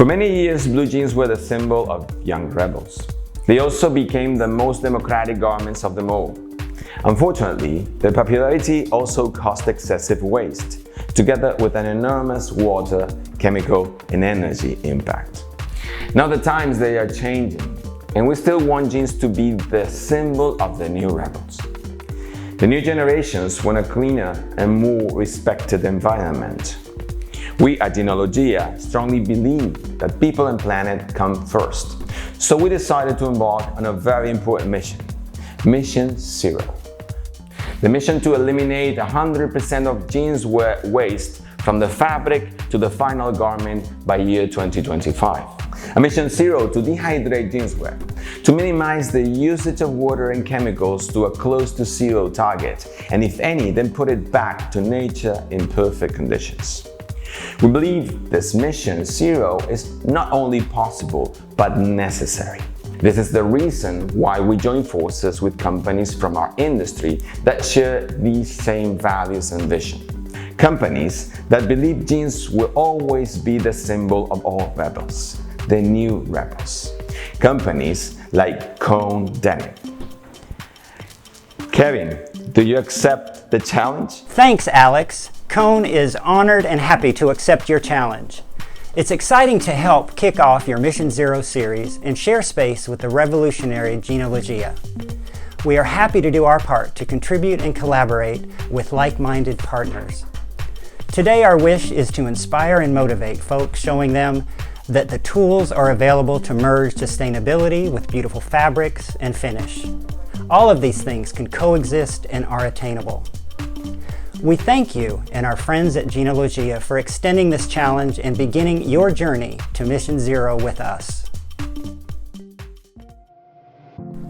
For many years, blue jeans were the symbol of young rebels. They also became the most democratic garments of them all. Unfortunately, their popularity also caused excessive waste, together with an enormous water, chemical, and energy impact. Now the times they are changing, and we still want jeans to be the symbol of the new rebels. The new generations want a cleaner and more respected environment. We at Jeanologia strongly believe that people and planet come first. So we decided to embark on a very important mission, Mission Zero. The mission to eliminate 100% of jeans waste from the fabric to the final garment by year 2025. A Mission Zero to dehydrate jeanswear, to minimize the usage of water and chemicals to a close to zero target, and if any, then put it back to nature in perfect conditions. We believe this Mission Zero is not only possible, but necessary. This is the reason why we join forces with companies from our industry that share these same values and vision. Companies that believe jeans will always be the symbol of all rebels, the new rebels. Companies like Denim. Kevin, do you accept the challenge? Thanks, Alex. Cone is honored and happy to accept your challenge. It's exciting to help kick off your Mission Zero series and share space with the revolutionary Jeanologia. We are happy to do our part to contribute and collaborate with like-minded partners. Today, our wish is to inspire and motivate folks, showing them that the tools are available to merge sustainability with beautiful fabrics and finish. All of these things can coexist and are attainable. We thank you and our friends at Jeanologia for extending this challenge and beginning your journey to Mission Zero with us.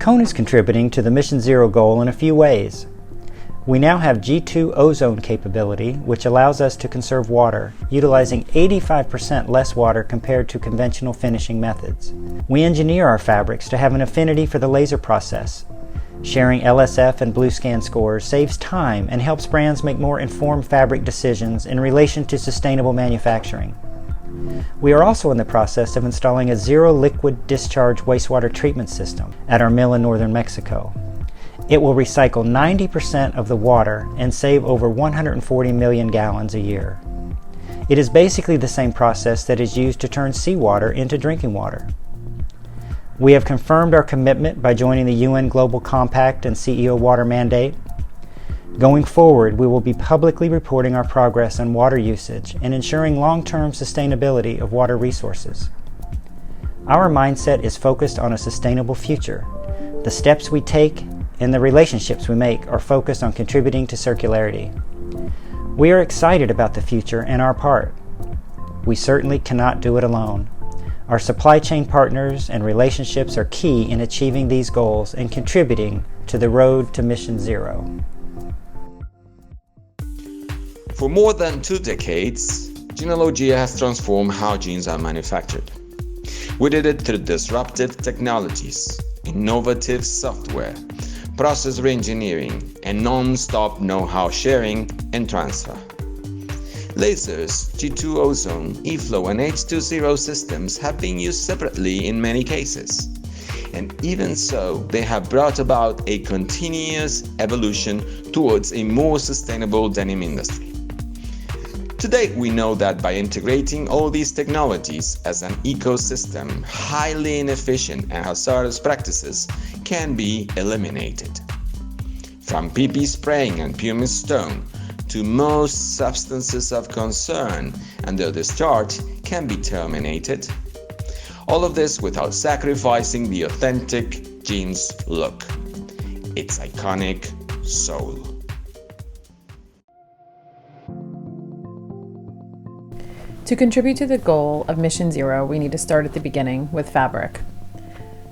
Cone is contributing to the Mission Zero goal in a few ways. We now have G2 ozone capability, which allows us to conserve water, utilizing 85% less water compared to conventional finishing methods. We engineer our fabrics to have an affinity for the laser process. Sharing LSF and BlueScan scores saves time and helps brands make more informed fabric decisions in relation to sustainable manufacturing. We are also in the process of installing a zero liquid discharge wastewater treatment system at our mill in northern Mexico. It will recycle 90% of the water and save over 140 million gallons a year. It is basically the same process that is used to turn seawater into drinking water. We have confirmed our commitment by joining the UN Global Compact and CEO Water Mandate. Going forward, we will be publicly reporting our progress on water usage and ensuring long-term sustainability of water resources. Our mindset is focused on a sustainable future. The steps we take and the relationships we make are focused on contributing to circularity. We are excited about the future and our part. We certainly cannot do it alone. Our supply chain partners and relationships are key in achieving these goals and contributing to the road to Mission Zero. For more than 2 decades, Jeanologia has transformed how jeans are manufactured. We did it through disruptive technologies, innovative software, process reengineering, and non-stop know-how sharing and transfer. Lasers, G2 ozone, eFlow and H2O systems have been used separately in many cases. And even so, they have brought about a continuous evolution towards a more sustainable denim industry. Today, we know that by integrating all these technologies as an ecosystem, highly inefficient and hazardous practices can be eliminated. From PP spraying and pumice stone, to most substances of concern and their discharge can be terminated. All of this without sacrificing the authentic jeans look, its iconic soul. To contribute to the goal of Mission Zero, we need to start at the beginning with fabric.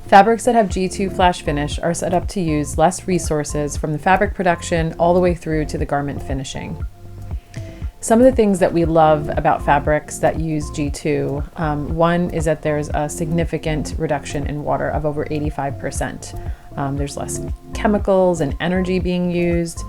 Fabrics that have G2 flash finish are set up to use less resources from the fabric production all the way through to the garment finishing. Some of the things that we love about fabrics that use G2, one is that there's a significant reduction in water of over 85%. There's less chemicals and energy being used.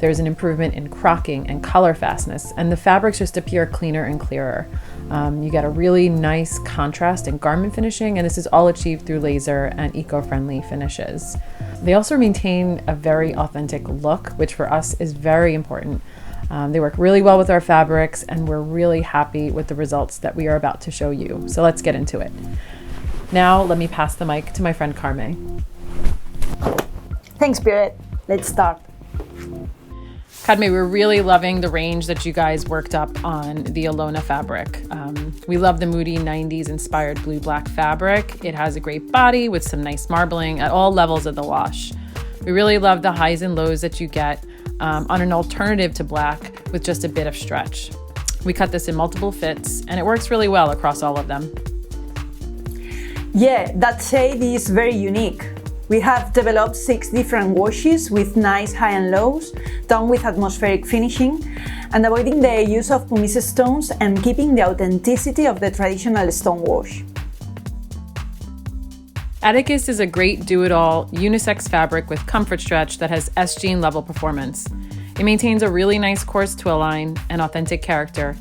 There's an improvement in crocking and color fastness, and the fabrics just appear cleaner and clearer. You get a really nice contrast in garment finishing, and this is all achieved through laser and eco-friendly finishes. They also maintain a very authentic look, which for us is very important. They work really well with our fabrics, and we're really happy with the results that we are about to show you. So let's get into it. Now, let me pass the mic to my friend Carme. Thanks, Spirit. Let's start. Carme, we're really loving the range that you guys worked up on the Alona fabric. We love the moody 90s inspired blue-black fabric. It has a great body with some nice marbling at all levels of the wash. We really love the highs and lows that you get on an alternative to black with just a bit of stretch. We cut this in multiple fits, and it works really well across all of them. Yeah, that shade is very unique. We have developed 6 different washes with nice high and lows, done with atmospheric finishing, and avoiding the use of pumice stones and keeping the authenticity of the traditional stone wash. Atticus is a great do-it-all unisex fabric with comfort stretch that has S-jean level performance. It maintains a really nice coarse twill line and authentic character,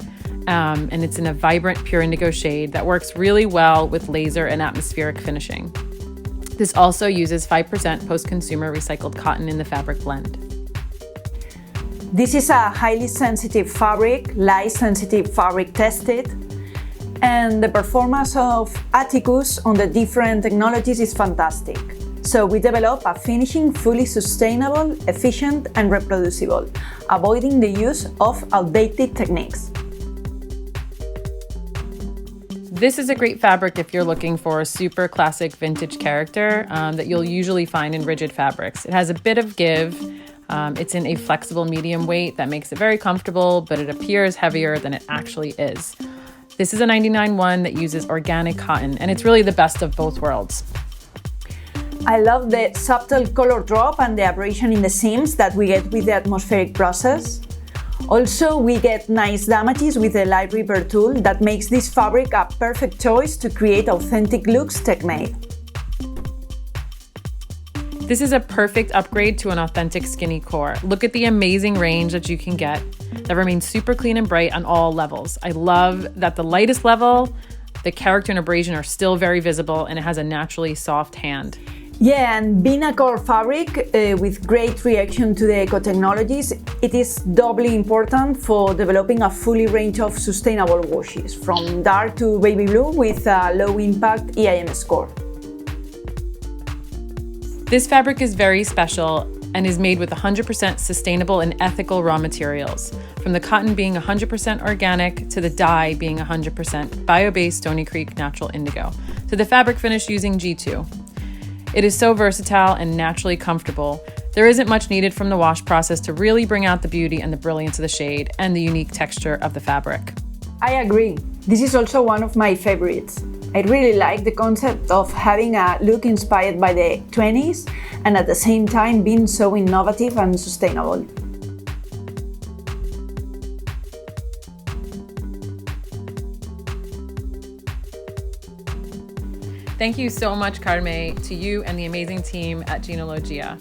and it's in a vibrant pure indigo shade that works really well with laser and atmospheric finishing. This also uses 5% post-consumer recycled cotton in the fabric blend. This is a highly sensitive fabric, light sensitive fabric tested, and the performance of Atticus on the different technologies is fantastic. So we develop a finishing fully sustainable, efficient, and reproducible, avoiding the use of outdated techniques. This is a great fabric if you're looking for a super classic vintage character that you'll usually find in rigid fabrics. It has a bit of give. It's in a flexible medium weight that makes it very comfortable, but it appears heavier than it actually is. This is a 99-1 that uses organic cotton, and it's really the best of both worlds. I love the subtle color drop and the abrasion in the seams that we get with the atmospheric process. Also, we get nice damages with the light repair tool that makes this fabric a perfect choice to create authentic looks tech-made. This is a perfect upgrade to an authentic skinny core. Look at the amazing range that you can get that remains super clean and bright on all levels. I love that the lightest level, the character and abrasion are still very visible, and it has a naturally soft hand. Yeah, and being a core fabric with great reaction to the eco-technologies, it is doubly important for developing a fully range of sustainable washes, from dark to baby blue with a low-impact EIM score. This fabric is very special and is made with 100% sustainable and ethical raw materials, from the cotton being 100% organic to the dye being 100% bio-based Stony Creek natural indigo, to the fabric finish using G2. It is so versatile and naturally comfortable. There isn't much needed from the wash process to really bring out the beauty and the brilliance of the shade and the unique texture of the fabric. I agree. This is also one of my favorites. I really like the concept of having a look inspired by the 20s and at the same time being so innovative and sustainable. Thank you so much, Carme, to you and the amazing team at Jeanologia.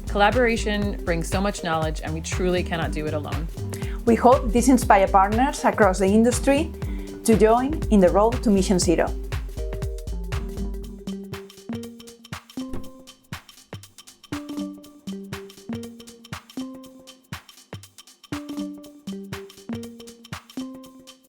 Collaboration brings so much knowledge, and we truly cannot do it alone. We hope this inspires partners across the industry to join in the road to Mission Zero.